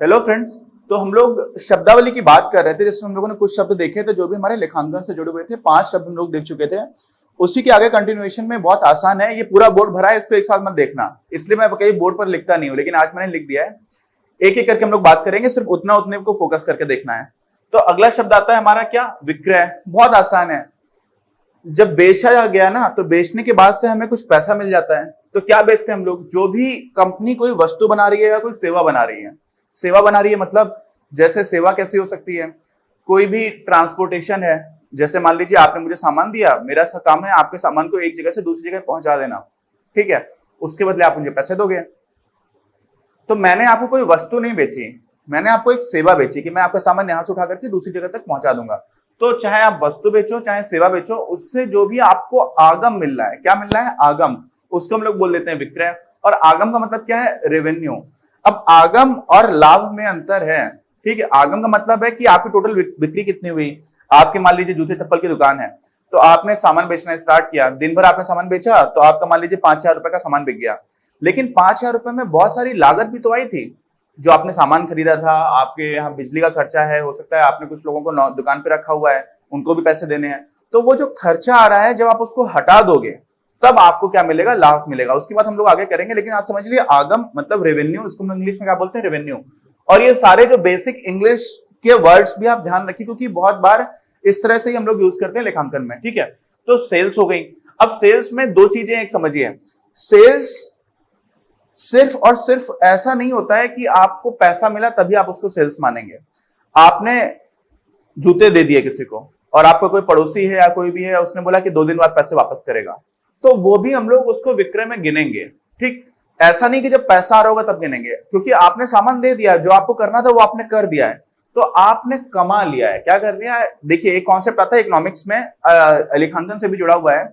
Hello friends, तो हम लोग शब्दावली की बात कर रहे थे जिसमें हम लोगों ने कुछ शब्द देखे थे जो भी हमारे लेखांकन से जुड़े हुए थे। 5 शब्द हम लोग देख चुके थे। उसी के आगे कंटिन्यूएशन में बहुत आसान है, ये पूरा बोर्ड भरा है, इसको एक साथ मत देखना, इसलिए मैं कहीं बोर्ड पर लिखता नहीं हूं, लेकिन आज मैंने लिख दिया है। एक एक करके हम लोग बात करेंगे, सिर्फ उतने को फोकस करके देखना है। तो अगला शब्द आता है हमारा क्या, विक्रय। बहुत आसान है। जब बेचा गया ना, तो बेचने के बाद से हमें कुछ पैसा मिल जाता है। तो क्या बेचते हैं हम लोग, जो भी कंपनी कोई वस्तु बना रही है या कोई सेवा बना रही है। सेवा बना रही है मतलब जैसे सेवा कैसी हो सकती है, कोई भी ट्रांसपोर्टेशन है, जैसे मान लीजिए आपने मुझे सामान दिया, मेरा काम है आपके सामान को एक जगह से दूसरी जगह पहुंचा देना, ठीक है, उसके बदले आप मुझे पैसे दोगे। तो मैंने आपको कोई वस्तु नहीं बेची, मैंने आपको एक सेवा बेची कि मैं आपका सामान यहां से उठा करके दूसरी जगह तक पहुंचा दूंगा। तो चाहे आप वस्तु बेचो चाहे सेवा बेचो, उससे जो भी आपको आगम मिल रहा है, क्या मिल रहा है, आगम, उसको हम लोग बोल देते हैं विक्रय। और आगम का मतलब क्या है, रेवेन्यू। अब आगम और लाभ में अंतर है, ठीक है। आगम का मतलब है कि आपकी टोटल बिक्री कितनी हुई। आपके मान लीजिए जूते चप्पल की दुकान है, तो आपने सामान बेचना स्टार्ट किया, दिन भर आपने सामान बेचा, तो आपका मान लीजिए 5,000 रुपए का सामान बिक गया। लेकिन 5,000 रुपए में बहुत सारी लागत भी तो आई थी, जो आपने सामान खरीदा था, आपके यहाँ बिजली का खर्चा है, हो सकता है आपने कुछ लोगों को दुकान पे रखा हुआ है, उनको भी पैसे देने हैं। तो वो जो खर्चा आ रहा है, जब आप उसको हटा दोगे तब आपको क्या मिलेगा, लाभ मिलेगा। उसके बाद हम लोग आगे करेंगे, लेकिन आप समझ लिए आगम मतलब रेवेन्यू, इसको हम इंग्लिश में क्या बोलते हैं, रेवेन्यू। और ये सारे जो बेसिक इंग्लिश के वर्ड्स भी आप ध्यान रखिए, क्योंकि बहुत बार इस तरह से ही हम लोग यूज करते हैं लेखांकन में, ठीक है। तो सेल्स हो गई। अब सेल्स में दो चीजें, एक समझिए, सेल्स सिर्फ और सिर्फ ऐसा नहीं होता है कि आपको पैसा मिला तभी आप उसको सेल्स मानेंगे। आपने जूते दे दिए किसी को, और आपका कोई पड़ोसी है या कोई भी है, उसने बोला कि 2 दिन बाद पैसे वापस करेगा, तो वो भी हम लोग उसको विक्रय में गिनेंगे, ठीक। ऐसा नहीं कि जब पैसा आ रहा होगा तब गिनेंगे, क्योंकि आपने सामान दे दिया, जो आपको करना था वो आपने कर दिया है, तो आपने कमा लिया है। क्या कर लिया है, देखिए एक कॉन्सेप्ट आता है इकोनॉमिक्स में, लेखांकन से भी जुड़ा हुआ है।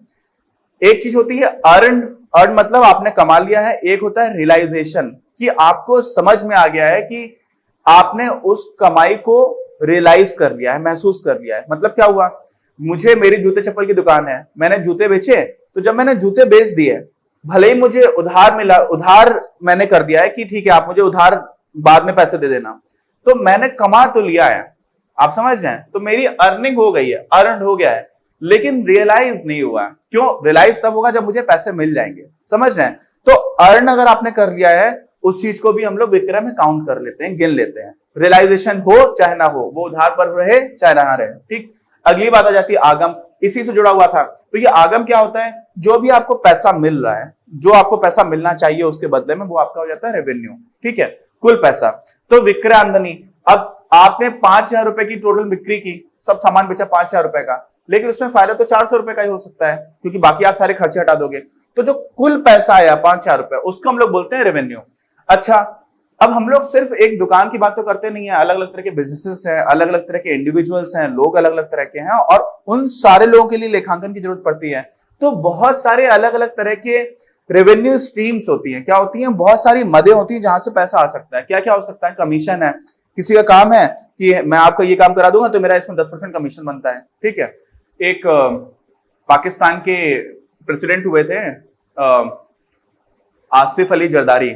एक चीज होती है अर्न, अर्न मतलब आपने कमा लिया है। एक होता है रियलाइजेशन, कि आपको समझ में आ गया है कि आपने उस कमाई को रियलाइज कर लिया है, महसूस कर लिया है। मतलब क्या हुआ, मुझे मेरी जूते चप्पल की दुकान है, मैंने जूते बेचे, तो जब मैंने जूते बेच दिए, भले ही मुझे उधार मिला, उधार मैंने कर दिया है कि ठीक है आप मुझे उधार बाद में पैसे दे देना, तो मैंने कमा तो लिया है, आप समझ रहे हैं। तो मेरी अर्निंग हो गई है, अर्न हो गया है, लेकिन रियलाइज नहीं हुआ। क्यों, रियलाइज तब होगा जब मुझे पैसे मिल जाएंगे, समझ रहे हैं। तो अर्न अगर आपने कर लिया है, उस चीज को भी हम लोग विक्रय में काउंट कर लेते हैं, गिन लेते हैं। रियलाइजेशन हो चाहे ना हो, वो उधार पर रहे चाहे ना रहे, ठीक। अगली बात आ जाती है आगम, इसी से जुड़ा हुआ था। तो ये आगम क्या होता है, जो भी आपको पैसा मिल रहा है, जो आपको पैसा मिलना चाहिए उसके बदले में, वो आपका हो जाता है रेवेन्यू, ठीक है, कुल पैसा। तो विक्रय आमदनी, अब आपने 5,000 रुपए की टोटल बिक्री की, सब सामान बेचा 5,000 रुपए का, लेकिन उसमें फायदा तो 400 रुपए का ही हो सकता है, क्योंकि बाकी आप सारे खर्चे हटा दोगे। तो जो कुल पैसा आया 5,000 रुपए, उसको हम लोग बोलते हैं रेवेन्यू। अच्छा, अब हम लोग सिर्फ एक दुकान की बात तो करते नहीं है, अलग अलग तरह के बिजनेसेस हैं, अलग अलग तरह के इंडिविजुअल्स हैं, लोग अलग अलग तरह के हैं, और उन सारे लोगों के लिए लेखांकन की जरूरत पड़ती है। तो बहुत सारे अलग अलग तरह के रेवेन्यू स्ट्रीम्स होती हैं। क्या होती हैं, बहुत सारी मदें होती हैं जहां से पैसा आ सकता है। क्या क्या हो सकता है, कमीशन है, किसी का काम है कि मैं आपको ये काम करा दूंगा तो मेरा इसमें 10% कमीशन बनता है, ठीक है। एक पाकिस्तान के प्रेसिडेंट हुए थे, आसिफ अली जरदारी,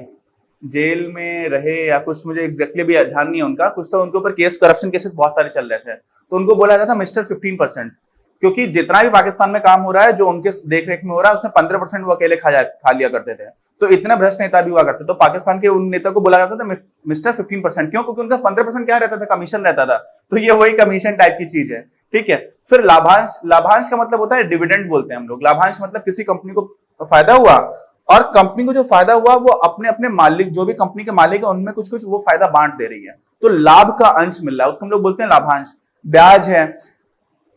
जेल में रहे या कुछ, मुझे एग्जैक्टली भी ध्यान नहीं है उनका, कुछ तो उनके ऊपर केस, करप्शन केसेस बहुत सारे चल रहे थे, तो उनको बोला जाता था मिस्टर 15%, क्योंकि जितना भी पाकिस्तान में काम हो रहा है, जो उनके देख रेख में हो रहा है, उसमें 15% वो अकेले खा लिया करते थे। तो इतने भ्रष्ट नेता भी हुआ करते, तो पाकिस्तान के उन नेता को बोला जाता था मिस्टर 15%। क्यों, क्योंकि उनका 15% क्या रहता था, कमीशन रहता था। तो ये वही कमीशन टाइप की चीज है, ठीक है। फिर लाभांश, लाभांश का मतलब होता है डिविडेंड बोलते हैं हम लोग। लाभांश मतलब किसी कंपनी को फायदा हुआ, और कंपनी को जो फायदा हुआ वो अपने अपने मालिक, जो भी कंपनी के मालिक है, उनमें कुछ कुछ वो फायदा बांट दे रही है, तो लाभ का अंश मिल रहा है, उसको हम लोग बोलते हैं लाभांश। ब्याज है,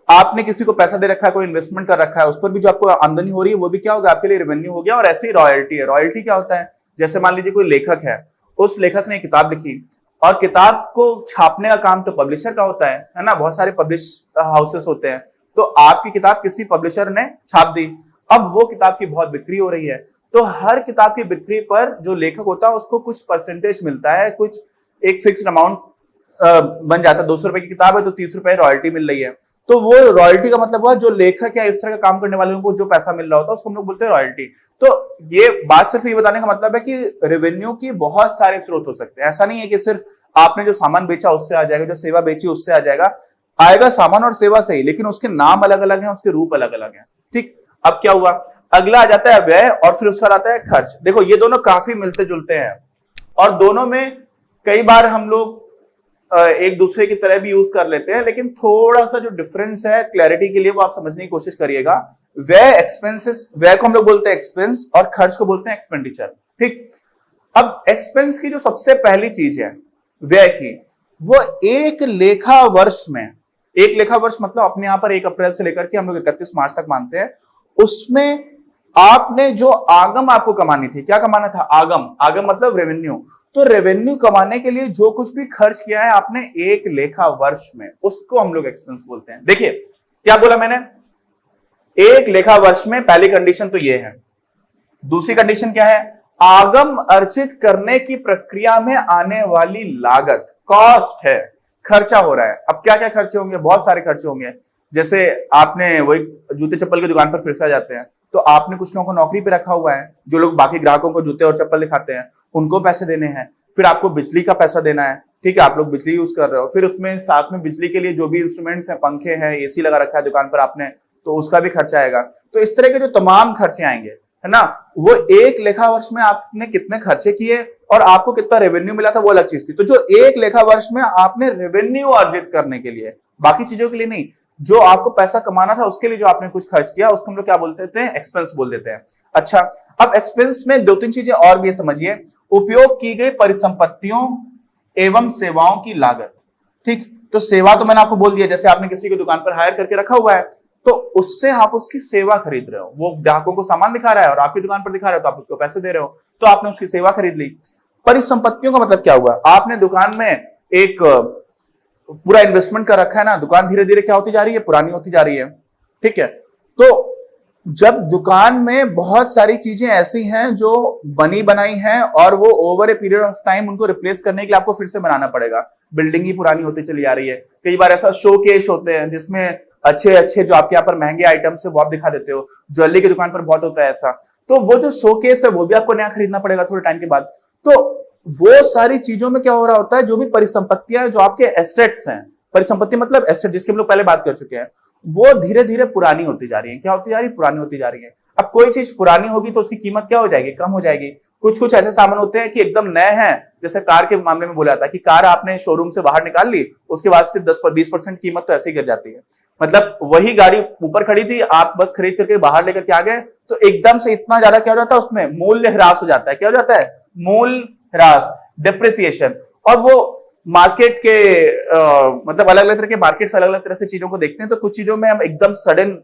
आपने किसी को पैसा दे रखा है, कोई इन्वेस्टमेंट कर रखा है, उस पर भी जो आपको आमदनी हो रही है वो भी क्या होगा, आपके लिए रेवेन्यू हो गया। और ऐसे ही रॉयल्टी है। रॉयल्टी क्या होता है, जैसे मान लीजिए कोई लेखक है, उस लेखक ने किताब लिखी, और किताब को छापने का काम तो पब्लिशर का होता है ना, बहुत सारे पब्लिश हाउसेस होते हैं। तो आपकी किताब किसी पब्लिशर ने छाप दी, अब वो किताब की बहुत बिक्री हो रही है, तो हर किताब की बिक्री पर जो लेखक होता है उसको कुछ परसेंटेज मिलता है, कुछ एक फिक्स्ड अमाउंट बन जाता है। 200 रुपए की किताब है तो 30 रुपए रॉयल्टी मिल रही है। तो वो रॉयल्टी का मतलब हुआ जो लेखक या इस तरह का काम करने वाले को जो पैसा मिल रहा होता है उसको हम लोग बोलते हैं रॉयल्टी। तो ये बात सिर्फ ये बताने का मतलब है कि रेवेन्यू की बहुत सारे स्रोत हो सकते हैं। ऐसा नहीं है कि सिर्फ आपने जो सामान बेचा उससे आ जाएगा, जो सेवा बेची उससे आ जाएगा। आएगा सामान और सेवा से ही, लेकिन उसके नाम अलग अलग हैं, उसके रूप अलग अलग हैं। ठीक, अब क्या हुआ, अगला आ जाता है व्यय और फिर उसका आता है खर्च। देखो ये दोनों काफी मिलते जुलते हैं और दोनों में कई बार हम लोग एक दूसरे की तरह भी यूज कर लेते हैं, लेकिन थोड़ा सा जो डिफरेंस है क्लैरिटी के लिए वो आप समझने की कोशिश करिएगा। व्यय एक्सपेंसेस, व्यय को हम लोग बोलते हैं एक्सपेंस और खर्च को बोलते हैं एक्सपेंडिचर। ठीक, अब एक्सपेंस की जो सबसे पहली चीज है व्यय की, वो एक लेखा वर्ष में, एक लेखा वर्ष मतलब अपने यहां पर 1 अप्रैल से लेकर के हम लोग 31 मार्च तक मानते हैं, उसमें आपने जो आगम आपको कमानी थी, क्या कमाना था, आगम, आगम मतलब रेवेन्यू। तो रेवेन्यू कमाने के लिए जो कुछ भी खर्च किया है आपने एक लेखा वर्ष में, उसको हम लोग एक्सपेंस बोलते हैं। देखिए क्या बोला मैंने, एक लेखा वर्ष में, पहली कंडीशन तो ये है। दूसरी कंडीशन क्या है, आगम अर्जित करने की प्रक्रिया में आने वाली लागत, कॉस्ट है, खर्चा हो रहा है। अब क्या क्या खर्चे होंगे, बहुत सारे खर्चे होंगे। जैसे आपने वही जूते चप्पल की दुकान पर फिर से आ जाते हैं, तो आपने कुछ लोगों को नौकरी पे रखा हुआ है, जो लोग बाकी ग्राहकों को जूते और चप्पल दिखाते हैं उनको पैसे देने हैं। फिर आपको बिजली का पैसा देना है, ठीक है, आप लोग बिजली यूज कर रहे हो। फिर उसमें साथ में बिजली के लिए जो भी इंस्ट्रूमेंट्स हैं, पंखे हैं, एसी लगा रखा है दुकान पर आपने, तो उसका भी खर्चा आएगा। तो इस तरह के जो तमाम खर्चे आएंगे, है ना, वो एक लेखा वर्ष में आपने कितने खर्चे किए और आपको कितना रेवेन्यू मिला था, वो अलग चीज थी। तो जो एक लेखा वर्ष में आपने रेवेन्यू अर्जित करने के लिए, बाकी चीजों के लिए नहीं, जो आपको पैसा कमाना था उसके लिए जो आपने कुछ खर्च किया, उसको हम लोग क्या बोलते थे, एक्सपेंस बोल देते हैं। अच्छा, अब एक्सपेंस में 2-3 चीजें और भी समझिए। उपयोग की गई परिसंपत्तियों एवं सेवाओं की लागत। ठीक, तो सेवा तो मैंने आपको बोल दिया, जैसे आपने किसी की दुकान पर हायर करके रखा हुआ है, तो उससे आप उसकी सेवा खरीद रहे हो, वो ग्राहकों को सामान दिखा रहा है और आपकी दुकान पर दिखा रहे हो, तो आप उसको पैसे दे रहे हो, तो आपने उसकी सेवा खरीद ली। परिसंपत्तियों का मतलब क्या हुआ, आपने दुकान में एक पूरा इन्वेस्टमेंट कर रखा है ना, दुकान धीरे धीरे क्या होती जा रही है, पुरानी होती जा रही है। ठीक है, तो जब दुकान में बहुत सारी चीजें ऐसी हैं जो बनी बनाई हैं और वो over a period of time उनको रिप्लेस करने के लिए आपको फिर से बनाना पड़ेगा, बिल्डिंग ही पुरानी होती चली आ रही है। कई बार ऐसा शोकेस होते हैं जिसमें अच्छे अच्छे जो आपके यहाँ पर महंगे आइटम्स है वो आप दिखा देते हो, ज्वेलरी की दुकान पर बहुत होता है ऐसा, तो वो जो शोकेस है वो भी आपको नया खरीदना पड़ेगा थोड़े टाइम के बाद। तो वो सारी चीजों में क्या हो रहा होता है, जो भी परिसंपत्तियां जो आपके एसेट्स हैं, परिसंपत्ति मतलब एसेट जिसकी हम लोग पहले बात कर चुके हैं, वो धीरे धीरे पुरानी होती जा रही है। क्या होती जा रही है, पुरानी होती जा रही है। अब कोई चीज पुरानी होगी तो उसकी कीमत क्या हो जाएगी, कम हो जाएगी। कुछ कुछ ऐसे सामान होते हैं कि एकदम नए हैं, जैसे कार के मामले में बोला जाता है कि कार आपने शोरूम से बाहर निकाल ली, उसके बाद से 10-20% कीमत तो ऐसे ही गिर जाती है। मतलब वही गाड़ी ऊपर खड़ी थी, आप बस खरीद करके बाहर लेकर के आ गए, तो एकदम से इतना ज्यादा क्या हो जाता है, उसमें मूल्य ह्रास हो जाता है। क्या हो जाता है, मूल्य ह्रास, डिप्रिसिएशन। और वो मार्केट के मतलब अलग अलग तरह के मार्केट्स अलग अलग तरह से चीजों को देखते हैं, तो कुछ चीजों में हम एकदम सडन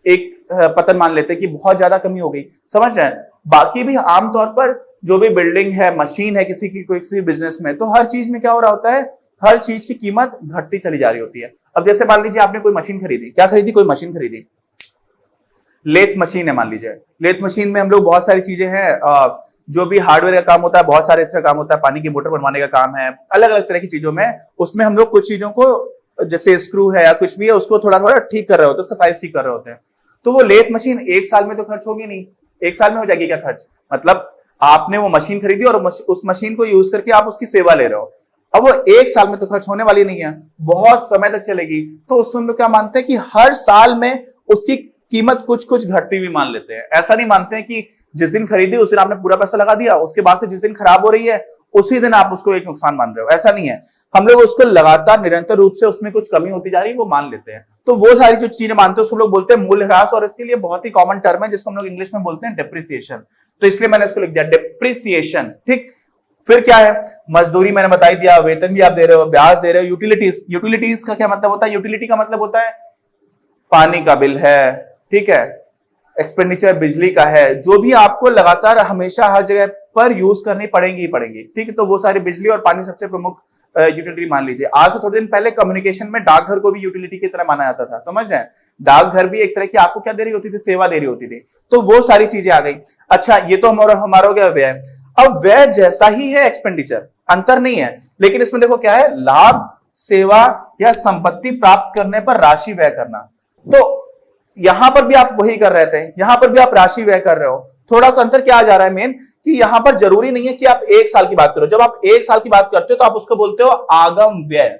एक पतन मान लेते हैं कि बहुत ज्यादा कमी हो गई, समझ रहे हैं। बाकी भी आमतौर पर जो भी बिल्डिंग है, मशीन है किसी की, कोई किसी बिजनेस में, तो हर चीज में क्या हो रहा होता है, हर चीज की कीमत घटती चली जा रही होती है। अब जैसे मान लीजिए आपने कोई मशीन खरीदी, क्या खरीदी, कोई मशीन खरीदी, लेथ मशीन है मान लीजिए। लेथ मशीन में हम लोग बहुत सारी चीजें हैं, जो भी हार्डवेयर का काम होता है, बहुत सारे इस तरह काम होता है, पानी की मोटर बनवाने का काम है, अलग अलग तरह की चीजों में, उसमें हम लोग कुछ चीजों को जैसे स्क्रू है या कुछ भी है उसको थोड़ा थोड़ा ठीक कर रहे होते हैं, उसका साइज ठीक कर रहे होते हैं। तो वो लेथ मशीन 1 साल में तो खर्च होगी नहीं, 1 साल में हो जाएगी क्या खर्च, मतलब आपने वो मशीन खरीदी और उस मशीन को यूज करके आप उसकी सेवा ले रहे हो। अब वो 1 साल में तो खर्च होने वाली नहीं है, बहुत समय तक चलेगी। तो उसमें हम लोग क्या मानते हैं कि हर साल में उसकी कीमत कुछ कुछ घटती हुई मान लेते हैं। ऐसा नहीं मानते हैं कि जिस दिन खरीदी उस दिन आपने पूरा पैसा लगा दिया, उसके बाद से जिस दिन खराब हो रही है उसी दिन आप उसको एक नुकसान मान रहे हो, ऐसा नहीं है। हम लोग उसको लगातार निरंतर रूप से उसमें कुछ कमी होती जा रही है वो मान लेते हैं। तो वो सारी जो चीजें मानते हैं उसको लोग बोलते हैं मूल्यह्रास, और इसके लिए बहुत ही कॉमन टर्म है जिसको हम लोग इंग्लिश में बोलते हैं डिप्रिसिएशन। तो इसलिए मैंने इसको लिख दिया डिप्रिसिएशन। ठीक, फिर क्या है, मजदूरी मैंने बता ही दिया, वेतन भी आप दे रहे हो, ब्याज दे रहे हो। यूटिलिटीज, यूटिलिटीज का क्या मतलब होता है, यूटिलिटी का मतलब होता है पानी का बिल है, ठीक है, एक्सपेंडिचर बिजली का है, जो भी आपको लगातार हमेशा हर जगह पर यूज करनी पड़ेंगी ही पड़ेंगी। ठीक है, तो वो सारी बिजली और पानी सबसे प्रमुख यूटिलिटी मान लीजिए। आज से थोड़े दिन पहले कम्युनिकेशन में डाकघर को भी यूटिलिटी की तरह माना जाता था, समझ रहे हैं। डाकघर भी एक तरह की आपको क्या दे रही होती थी, सेवा दे रही होती थी। तो वो सारी चीजें आ गई। अच्छा, ये तो हमारा हो गया व्यय। अब व्यय जैसा ही है एक्सपेंडिचर, अंतर नहीं है, लेकिन इसमें देखो क्या है, लाभ, सेवा या संपत्ति प्राप्त करने पर राशि व्यय करना। तो यहां पर भी आप वही कर रहे थे, यहां पर भी आप राशि व्यय कर रहे हो। थोड़ा सा अंतर क्या आ जा रहा है मेन, कि यहां पर जरूरी नहीं है कि आप 1 साल की बात करो। जब आप 1 साल की बात करते हो तो आप उसको बोलते हो आगम व्यय,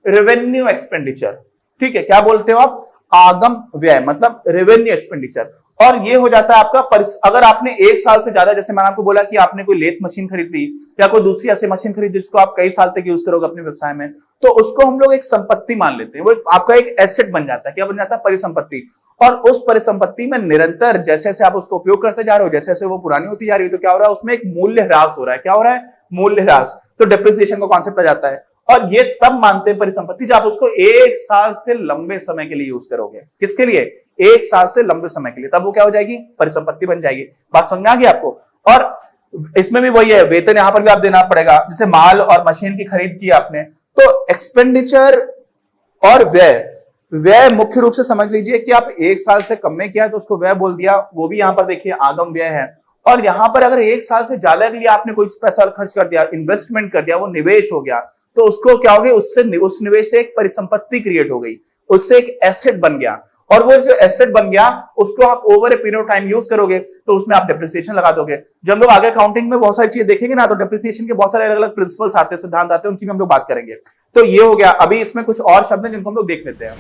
रेवेन्यू एक्सपेंडिचर। ठीक है, क्या बोलते हो आप? आगम व्यय, मतलब रेवेन्यू एक्सपेंडिचर। और ये हो जाता है आपका अगर आपने 1 साल से ज्यादा, जैसे मैंने आपको बोला कि आपने कोई लेथ मशीन खरीद ली या कोई दूसरी ऐसी मशीन खरीदी जिसको आप कई साल तक यूज करोगे अपने व्यवसाय में, तो उसको हम लोग एक संपत्ति मान लेते हैं। वो आपका एक एसेट बन जाता है। क्या बन जाता है? परिसंपत्ति। और उस परिसंपत्ति में निरंतर जैसे जैसे आप उसको उपयोग करते जा रहे हो, जैसे जैसे वो पुरानी होती जा रही है, तो क्या हो रहा है? उसमें एक मूल्य ह्रास हो रहा है। क्या हो रहा है? मूल्य ह्रास। तो डिप्रिसिएशन का कॉन्सेप्ट आ जाता है। और ये तब मानते हैं परिसंपत्ति जब आप उसको 1 साल से लंबे समय के लिए यूज करोगे। किसके लिए? 1 साल से लंबे समय के लिए। तब वो क्या हो जाएगी? परिसंपत्ति बन जाएगी। बात समझ में आ गई आपको? और इसमें भी वही है, वेतन यहां पर भी आप देना पड़ेगा। जैसे माल और मशीन की खरीद की आपने, तो एक्सपेंडिचर और व्यय मुख्य रूप से समझ लीजिए कि आप 1 साल से कम में किया तो उसको व्यय बोल दिया। वो भी यहां पर देखिए आगम व्यय है। और यहां पर अगर 1 साल से ज्यादा के लिए आपने कोई पैसा खर्च कर दिया, इन्वेस्टमेंट कर दिया, वो निवेश हो गया, तो उसको क्या हो गया? उस निवेश से एक परिसंपत्ति क्रिएट हो गई, उससे एक एसेट बन गया। और वो जो एसेट बन गया उसको आप over a period of time use करोगे, तो उसमें आप डेप्रिसिएशन लगा दोगे। जब हम लोग आगे अकाउंटिंग में बहुत सारी चीजें देखेंगे ना, तो डेप्रिसिएशन के बहुत सारे अलग अलग प्रिंसिपल्स आते हैं, सिद्धांत आते हैं, उनकी भी हम लोग बात करेंगे। तो ये हो गया। अभी इसमें कुछ और शब्द हैं जिनको हम लोग देख लेते हैं।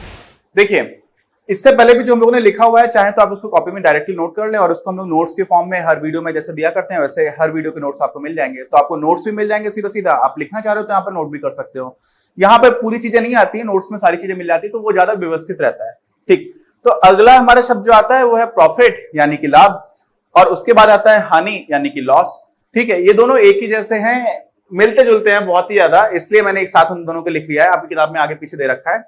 देखिए, इससे पहले भी जो हम लोगों ने लिखा हुआ है, चाहे तो आप उसको कॉपी में डायरेक्टली नोट कर लें, और उसको हम लोग नोट्स के फॉर्म में हर वीडियो में जैसे दिया करते हैं वैसे हर वीडियो के नोट्स आपको मिल जाएंगे। तो आपको नोट्स भी मिल जाएंगे सीधा सीधा। आप लिखना चाह रहे हो तो यहाँ पर नोट भी कर सकते हो। यहाँ पे पूरी चीजें नहीं आती है, नोट्स में सारी चीजें मिल जाती है, तो वो ज्यादा व्यवस्थित रहता है। ठीक, तो अगला हमारा शब्द जो आता है वो है प्रॉफिट यानी कि लाभ, और उसके बाद आता है हानि यानी कि लॉस। ठीक है, ये दोनों एक ही जैसे हैं, मिलते जुलते हैं बहुत ही ज्यादा, इसलिए मैंने एक साथ उन दोनों को लिख लिया है। आपकी किताब में आगे पीछे दे रखा है।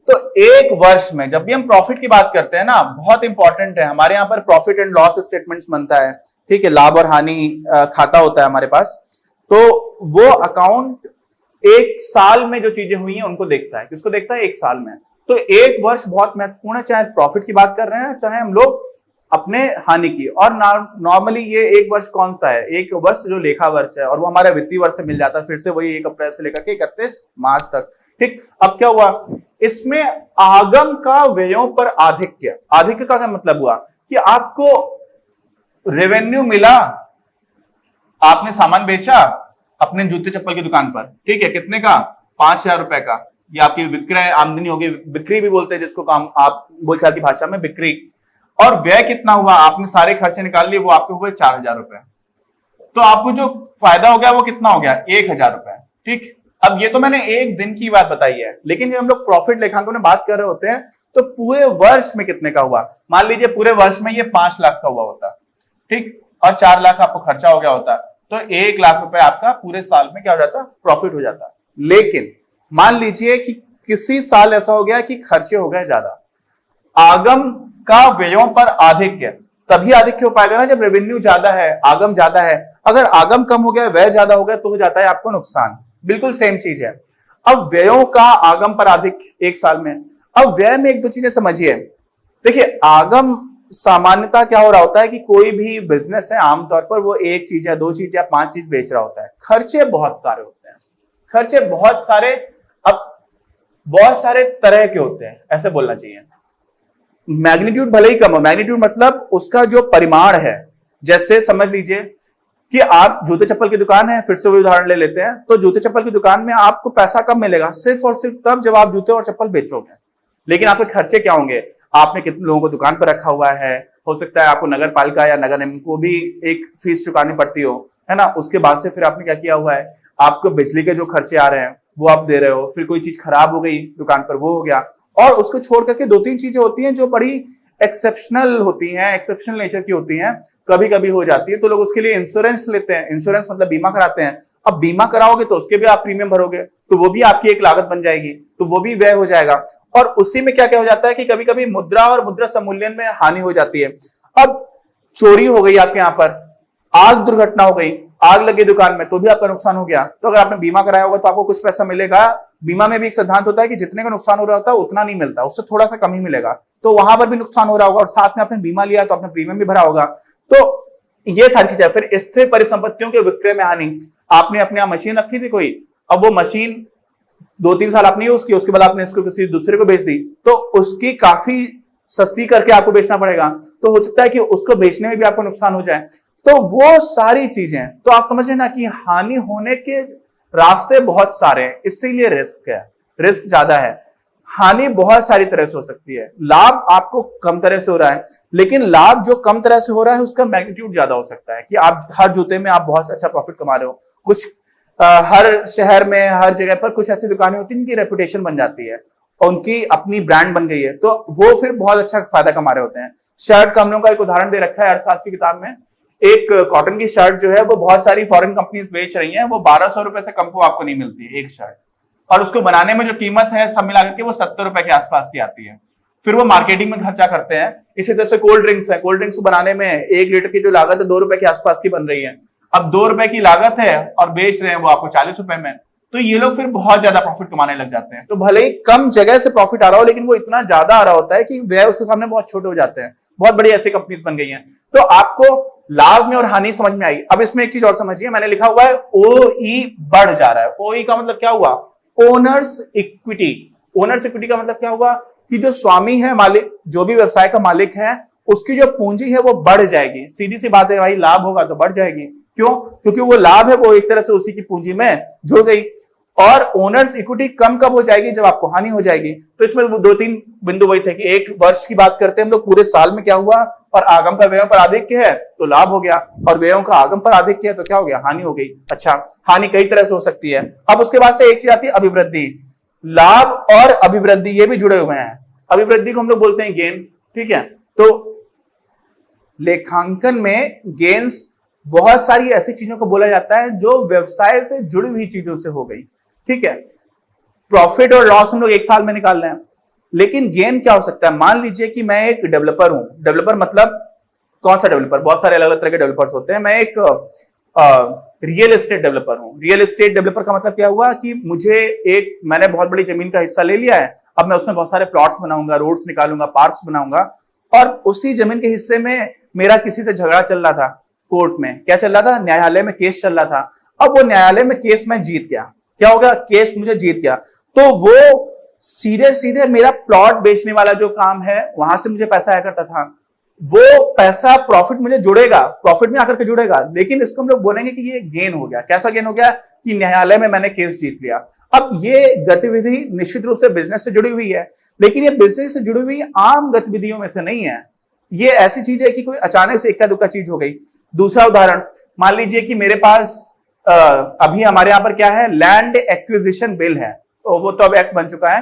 तो एक वर्ष में जब भी हम प्रॉफिट की बात करते हैं ना, बहुत इंपॉर्टेंट है, हमारे यहाँ पर प्रॉफिट एंड लॉस स्टेटमेंट्स बनता है। ठीक है, लाभ और हानि खाता होता है हमारे पास। तो वो अकाउंट 1 साल में जो चीजें हुई हैं उनको देखता है। किसको देखता है? 1 साल में। तो 1 वर्ष बहुत महत्वपूर्ण है, चाहे प्रॉफिट की बात कर रहे हैं चाहे हम लोग अपने हानि की। और नॉर्मली ये 1 वर्ष कौन सा है? 1 वर्ष जो लेखा वर्ष है, और वो हमारा वित्तीय वर्ष से मिल जाता है, फिर से वही 1 अप्रैल से लेकर के 31 मार्च तक। ठीक, अब क्या हुआ? इसमें आगम का व्ययों पर आधिक्य। आधिक्य का क्या मतलब हुआ? कि आपको रेवेन्यू मिला, आपने सामान बेचा अपने जूते चप्पल की दुकान पर। ठीक है, कितने का? 5,000 रुपए का। ये आपकी विक्रय आमदनी होगी, बिक्री भी बोलते हैं जिसको, काम आप बोलचाल की भाषा में बिक्री। और व्यय कितना हुआ? आपने सारे खर्चे निकाल लिए, वो आपके हुए 4,000 रुपए। तो आपको जो फायदा हो गया वो कितना हो गया? 1,000 रुपए। ठीक, अब ये तो मैंने एक दिन की बात बताई है, लेकिन जब हम लोग प्रॉफिट लेखांकन में बात कर रहे होते हैं तो पूरे वर्ष में कितने का हुआ? मान लीजिए पूरे वर्ष में ये 5 लाख का हुआ होता। ठीक, और 4 लाख आपको खर्चा हो गया होता, तो 1 लाख रुपए आपका पूरे साल में क्या हो जाता? प्रॉफिट हो जाता। लेकिन मान लीजिए कि किसी साल ऐसा हो गया कि खर्चे हो गए ज्यादा, आगम का व्ययों पर आधिक्य। तभी आधिक्य हो पाएगा ना जब रेवेन्यू ज्यादा है, आगम ज्यादा है। अगर आगम कम हो गया, व्यय ज्यादा हो गया, तो हो जाता है आपको नुकसान। बिल्कुल सेम चीज है। अब व्ययों का आगम पर आधिक्य 1 साल में। अब व्यय में 1-2 चीजें समझिए। देखिए, आगम सामान्यता क्या हो रहा होता है कि कोई भी बिजनेस है, आमतौर पर वो 1 चीज या 2 चीज या 5 चीज बेच रहा होता है। खर्चे बहुत सारे होते हैं, खर्चे बहुत सारे, अब बहुत सारे तरह के होते हैं, ऐसे बोलना चाहिए। मैग्नीट्यूड भले ही कम हो, मैग्नीट्यूड मतलब उसका जो परिमाण है। जैसे समझ लीजिए कि आप जूते चप्पल की दुकान है, फिर से वही उदाहरण ले लेते हैं, तो जूते चप्पल की दुकान में आपको पैसा कब मिलेगा? सिर्फ और सिर्फ तब जब आप जूते और चप्पल बेचोगे। लेकिन आपके खर्चे क्या होंगे? आपने कितने लोगों को दुकान पर रखा हुआ है, हो सकता है आपको नगर पालिका या नगर निगम को भी एक फीस चुकानी पड़ती हो, है ना। उसके बाद से फिर आपने क्या किया हुआ है, आपको बिजली के जो खर्चे आ रहे हैं वो आप दे रहे हो, फिर कोई चीज खराब हो गई दुकान पर, वो हो गया। और उसको छोड़ करके 2-3 चीजें होती हैं जो बड़ी एक्सेप्शनल होती हैं, एक्सेप्शनल नेचर की होती हैं, कभी कभी हो जाती है, तो लोग उसके लिए इंश्योरेंस लेते हैं। इंश्योरेंस मतलब बीमा कराते हैं। अब बीमा कराओगे तो उसके भी आप प्रीमियम भरोगे, तो वो भी आपकी एक लागत बन जाएगी, तो वो भी व्यय हो जाएगा। और उसी में क्या क्या हो जाता है कि कभी कभी मुद्रा और मुद्रा सम्मूल्यन में हानि हो जाती है। अब चोरी हो गई आपके यहाँ पर, आग दुर्घटना हो गई, आग लगी दुकान में, तो भी आपका नुकसान हो गया। तो अगर आपने बीमा कराया होगा तो आपको कुछ पैसा मिलेगा। बीमा में भी एक सिद्धांत होता है कि जितने का नुकसान हो रहा होता है उतना नहीं मिलता, उससे थोड़ा सा कम ही मिलेगा, तो वहां पर भी नुकसान हो रहा होगा। और साथ में आपने बीमा लिया तो आपने प्रीमियम भी भरा होगा। तो ये सारी चीजें। फिर स्थिर परिसंपत्तियों के विक्रय में हानि, आपने अपने यहाँ मशीन रखी थी कोई, अब वो मशीन 2-3 साल आपने यूज किया, उसके बाद आपने इसको किसी दूसरे को बेच दी, तो उसकी काफी सस्ती करके आपको बेचना पड़ेगा, तो हो सकता है कि उसको बेचने में भी आपको नुकसान हो जाए। तो वो सारी चीजें, तो आप समझ रहे ना कि हानि होने के रास्ते बहुत सारे हैं, इसीलिए रिस्क है, रिस्क ज्यादा है। हानि बहुत सारी तरह से हो सकती है, लाभ आपको कम तरह से हो रहा है, लेकिन लाभ जो कम तरह से हो रहा है उसका मैग्नीट्यूड ज्यादा हो सकता है कि आप हर जूते में आप बहुत अच्छा प्रॉफिट कमा रहे हो। कुछ हर शहर में हर जगह पर कुछ ऐसी दुकानें होती हैं जिनकी रेपुटेशन बन जाती है, उनकी अपनी ब्रांड बन गई है, तो वो फिर बहुत अच्छा फायदा कमा रहे होते हैं। शर्ट का हम लोगों का एक उदाहरण दे रखा है अर्थशास्त्र की किताब में। एक कॉटन की शर्ट जो है वो बहुत सारी फॉरेन कंपनीज बेच रही हैं, वो 1200 रुपए से कम को आपको नहीं मिलती है एक शर्ट, और उसको बनाने में जो कीमत है सब मिला के वो 70 रुपए के आसपास की आती है। फिर वो मार्केटिंग में खर्चा करते हैं। इसी जैसे कोल्ड ड्रिंक्स है, कोल्ड ड्रिंक्स को बनाने में 1 लीटर की जो लागत है 2 रुपए के आसपास की बन रही है। अब 2 रुपए की लागत है और बेच रहे हैं वो आपको 40 रुपए में, तो ये लोग फिर बहुत ज्यादा प्रॉफिट कमाने लग जाते हैं। तो भले ही कम जगह से प्रॉफिट आ रहा हो, लेकिन वो इतना ज्यादा आ रहा होता है कि व्यय उसके सामने बहुत छोटे हो जाते हैं। बहुत बड़ी ऐसी कंपनीज बन गई हैं। तो आपको लाभ में और हानि समझ में आई। अब इसमें एक चीज और समझिए, मैंने लिखा हुआ है OE बढ़ जा रहा है। OE का मतलब क्या हुआ? Owners equity. ओनर्स इक्विटी का मतलब क्या हुआ कि जो स्वामी है, मालिक, जो भी व्यवसाय का मालिक है, उसकी जो पूंजी है वो बढ़ जाएगी। सीधी सी बात है भाई, लाभ होगा तो बढ़ जाएगी। क्यों? क्योंकि वो लाभ है वो एक तरह से उसी की पूंजी में जुड़ गई। और ओनर्स इक्विटी कम कब हो जाएगी? जब आपको हानि हो जाएगी। तो इसमें 2-3 बिंदु वही थे कि एक वर्ष की बात करते हैं हम लोग, पूरे साल में क्या हुआ, और आगम का व्ययों पर आधिक्य है तो लाभ हो गया, और व्ययों का आगम पर आधिक्य है तो क्या हो गया? हानि हो गई। अच्छा, हानि कई तरह से हो सकती है। अब उसके बाद से एक चीज आती है अभिवृद्धि। लाभ और अभिवृद्धि ये भी जुड़े हुए हैं। अभिवृद्धि को हम लोग बोलते हैं गेन, ठीक है। तो लेखांकन में गेन्स बहुत सारी ऐसी चीजों को बोला जाता है जो व्यवसाय से जुड़ी हुई चीजों से हो गई, ठीक है। प्रॉफिट और लॉस हम लोग एक साल में निकाल रहे हैं, लेकिन गेन क्या हो सकता है? मान लीजिए कि मैं एक डेवलपर हूं। डेवलपर मतलब कौन सा डेवलपर? बहुत सारे अलग अलग तरह के डेवलपर्स होते हैं। मैं एक रियल एस्टेट डेवलपर हूं। रियल एस्टेट डेवलपर का मतलब क्या हुआ कि मैंने बहुत बड़ी जमीन का हिस्सा ले लिया है, अब मैं उसमें बहुत सारे प्लॉट्स बनाऊंगा, रोड्स निकालूंगा, पार्क्स बनाऊंगा, और उसी जमीन के हिस्से में मेरा किसी से झगड़ा चल रहा था कोर्ट में। क्या चल रहा था? न्यायालय में केस चल रहा था। अब वो न्यायालय में केस मैं जीत गया। क्या हो गया? केस मुझे जीत गया। तो वो सीधे सीधे मेरा प्लॉट बेचने वाला जो काम है वहां से मुझे पैसा आया करता था, वो पैसा प्रॉफिट मुझे जुड़ेगा, प्रॉफिट में आकर के जुड़ेगा। लेकिन इसको हम लोग बोलेंगे कि ये गेन हो गया। कैसा गेन हो गया? कि न्यायालय में मैंने केस जीत लिया। अब ये गतिविधि निश्चित रूप से बिजनेस से जुड़ी हुई है, लेकिन ये बिजनेस से जुड़ी हुई आम गतिविधियों में से नहीं है। ये ऐसी चीज है कि कोई अचानक से इक्का दुक्का चीज हो गई। दूसरा उदाहरण, मान लीजिए कि मेरे पास अभी हमारे यहाँ पर क्या है, लैंड एक्विजिशन बिल है, तो वो तो अब एक्ट बन चुका है।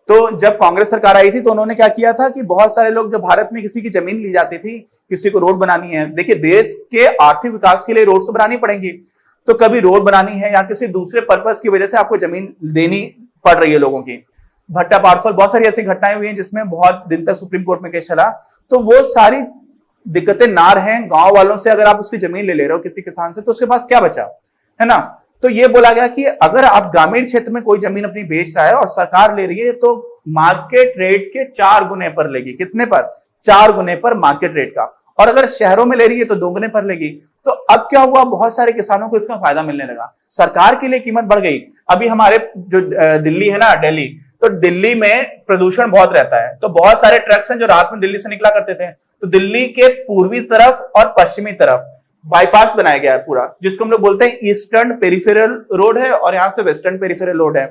तो जब कांग्रेस सरकार आई थी तो उन्होंने क्या किया था कि बहुत सारे लोग, जो भारत में किसी की जमीन ली जाती थी, किसी को रोड बनानी है, देखिए देश के आर्थिक विकास के लिए रोड तो बनानी पड़ेंगी, तो कभी रोड बनानी है या किसी दूसरे पर्पस की वजह से आपको जमीन देनी पड़ रही है लोगों की। भट्टा पार्सल, बहुत सारी ऐसी घटनाएं हुई हैं जिसमें बहुत दिन तक सुप्रीम कोर्ट में केस चला। तो वो सारी दिक्कतें ना रहें गांव वालों से, अगर आप उसकी जमीन ले रहे हो किसी किसान से, तो उसके पास क्या बचा, है ना। तो ये बोला गया कि अगर आप ग्रामीण क्षेत्र में कोई जमीन अपनी बेच रहा है और सरकार ले रही है, तो मार्केट रेट के 4 गुने पर लेगी। कितने पर? 4 गुने पर मार्केट रेट का। और अगर शहरों में ले रही है तो 2 गुने पर लेगी। तो अब क्या हुआ, बहुत सारे किसानों को इसका फायदा मिलने लगा, सरकार के लिए कीमत बढ़ गई। अभी हमारे जो दिल्ली है ना, दिल्ली, तो दिल्ली में प्रदूषण बहुत रहता है, तो बहुत सारे ट्रक्स हैं जो रात में दिल्ली से निकला करते थे। तो दिल्ली के पूर्वी तरफ और पश्चिमी तरफ बाईपास बनाया गया है पूरा, जिसको हम लोग बोलते हैं ईस्टर्न पेरिफेरल रोड है, और यहां से वेस्टर्न पेरिफेरल रोड है।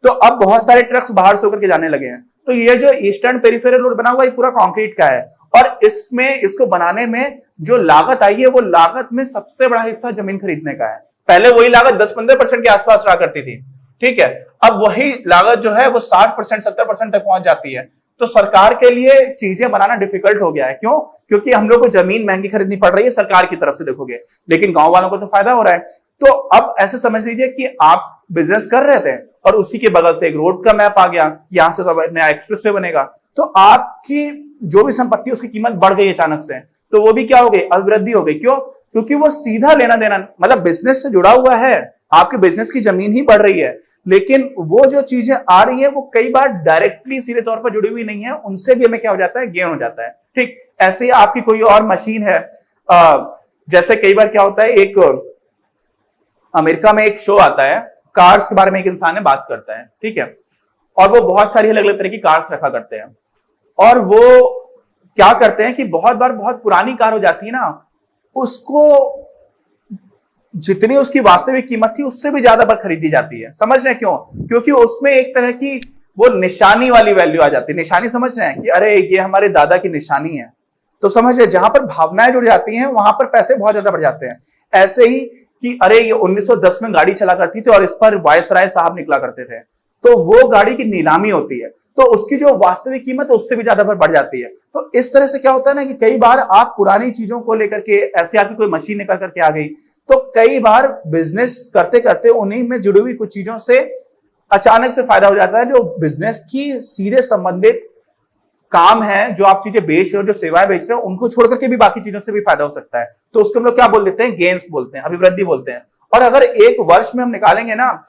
तो अब बहुत सारे ट्रक्स बाहर से होकर के जाने लगे हैं। तो ये जो ईस्टर्न पेरिफेरल रोड बना हुआ है, पूरा कंक्रीट का है, और इसको बनाने में जो लागत आई है, वो लागत में सबसे बड़ा हिस्सा जमीन खरीदने का है। पहले वही लागत 10-15% के आसपास रहा करती थी, ठीक है। अब वही लागत जो है वो 60%, 70% तक पहुंच जाती है। तो सरकार के लिए चीजें बनाना डिफिकल्ट हो गया है। क्यों? क्योंकि हम लोग को जमीन महंगी खरीदनी पड़ रही है सरकार की तरफ से, देखोगे, लेकिन गांव वालों को तो फायदा हो रहा है। तो अब ऐसे समझ लीजिए कि आप बिजनेस कर रहे थे और उसी के बगल से एक रोड का मैप आ गया कि यहां से तो नया एक्सप्रेसवे बनेगा, तो आपकी जो भी संपत्ति उसकी कीमत बढ़ गई अचानक से, तो वो भी क्या हो गई? अभिवृद्धि हो गई। क्यों? क्योंकि वो सीधा लेना देना, मतलब बिजनेस से जुड़ा हुआ है, आपके बिजनेस की जमीन ही बढ़ रही है, लेकिन वो जो चीजें आ रही है वो कई बार डायरेक्टली सीधे तौर पर जुड़ी हुई नहीं है, उनसे भी हमें क्या हो जाता है? गेन हो जाता है। ठीक ऐसे ही आपकी कोई और मशीन है, जैसे कई बार क्या होता है, एक अमेरिका में एक शो आता है कार्स के बारे में एक इंसान है बात करता है, ठीक है, और वो बहुत सारी अलग अलग तरह की कार्स रखा करते हैं, और वो क्या करते हैं कि बहुत बार बहुत पुरानी कार हो जाती है ना, उसको जितनी उसकी वास्तविक कीमत थी उससे भी ज्यादा पर खरीदी जाती है। समझ रहे हैं क्यों? क्योंकि उसमें एक तरह की वो निशानी वाली वैल्यू आ जाती है। निशानी समझ रहे हैं कि अरे ये हमारे दादा की निशानी है, तो समझ रहे, जहां पर भावनाएं जुड़ जाती हैं वहां पर पैसे बहुत ज्यादा बढ़ जाते हैं। ऐसे ही कि अरे ये 1910 में गाड़ी चला करती थी और इस पर वायसराय साहब निकला करते थे, तो वो गाड़ी की नीलामी होती है, तो उसकी जो वास्तविक कीमत है उससे भी ज्यादा पर बढ़ जाती है। तो इस तरह से क्या होता है ना कि कई बार आप पुरानी चीजों को लेकर के, ऐसे आपकी कोई मशीन निकल करके आ गई, तो कई बार बिजनेस करते करते उन्हीं में जुड़ी हुई कुछ चीजों से अचानक से फायदा हो जाता है, जो बिजनेस की सीधे संबंधित काम है, जो आप चीजें बेच रहे हो, जो सेवाएं बेच रहे हो, उनको छोड़ करके भी बाकी चीजों से भी फायदा हो सकता है। तो उसको हम लोग क्या बोल देते हैं? गेन्स बोलते हैं, अभिवृद्धि बोलते हैं। और अगर एक वर्ष में हम निकालेंगे ना,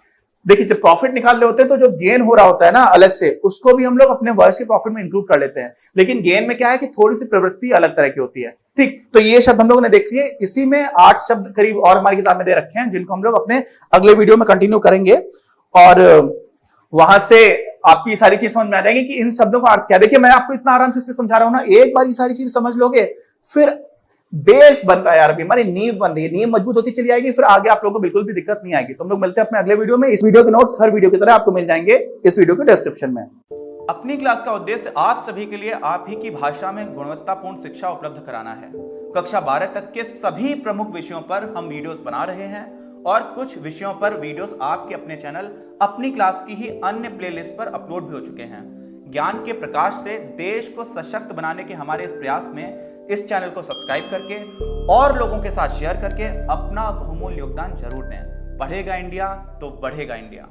देखिए जब प्रॉफिट निकाल रहे होते हैं तो जो गेन हो रहा होता है ना अलग से, उसको भी हम लोग अपने वर्ष के प्रॉफिट में इंक्लूड कर लेते हैं। लेकिन गेन में क्या है कि थोड़ी सी प्रवृत्ति अलग तरह की होती है। ठीक, तो ये शब्द हम लोगों ने देख लिए। इसी में 8 शब्द करीब और हमारी किताब में दे रखे हैं, जिनको हम लोग अपने अगले वीडियो में कंटिन्यू करेंगे, और वहां से आपकी ये सारी चीज समझ में आ जाएगी कि इन शब्दों का अर्थ क्या है। देखिए मैं आपको इतना आराम से इसलिए समझा रहा हूं ना, एक बार ये सारी चीज समझ लोगे, फिर बेस बन रहा है यार, अभी हमारी नींव बन रही है, नींव मजबूत होती चली जाएगी, फिर आगे आप लोगों को बिल्कुल भी दिक्कत नहीं आएगी। तो हम लोग मिलते हैं अपने अगले वीडियो में। इस वीडियो के नोट्स हर वीडियो की तरह आपको मिल जाएंगे इस वीडियो के डिस्क्रिप्शन में। अपनी क्लास का उद्देश्य आप सभी के लिए आप ही की भाषा में गुणवत्तापूर्ण शिक्षा उपलब्ध कराना है। कक्षा 12 तक के सभी प्रमुख विषयों पर हम वीडियोस बना रहे हैं, और कुछ विषयों पर वीडियोस आपके अपने चैनल अपनी क्लास की ही अन्य प्लेलिस्ट पर अपलोड भी हो चुके हैं। ज्ञान के प्रकाश से देश को सशक्त बनाने के हमारे इस प्रयास में इस चैनल को सब्सक्राइब करके और लोगों के साथ शेयर करके अपना बहुमूल्य योगदान जरूर दें। पढ़ेगा इंडिया तो बढ़ेगा इंडिया।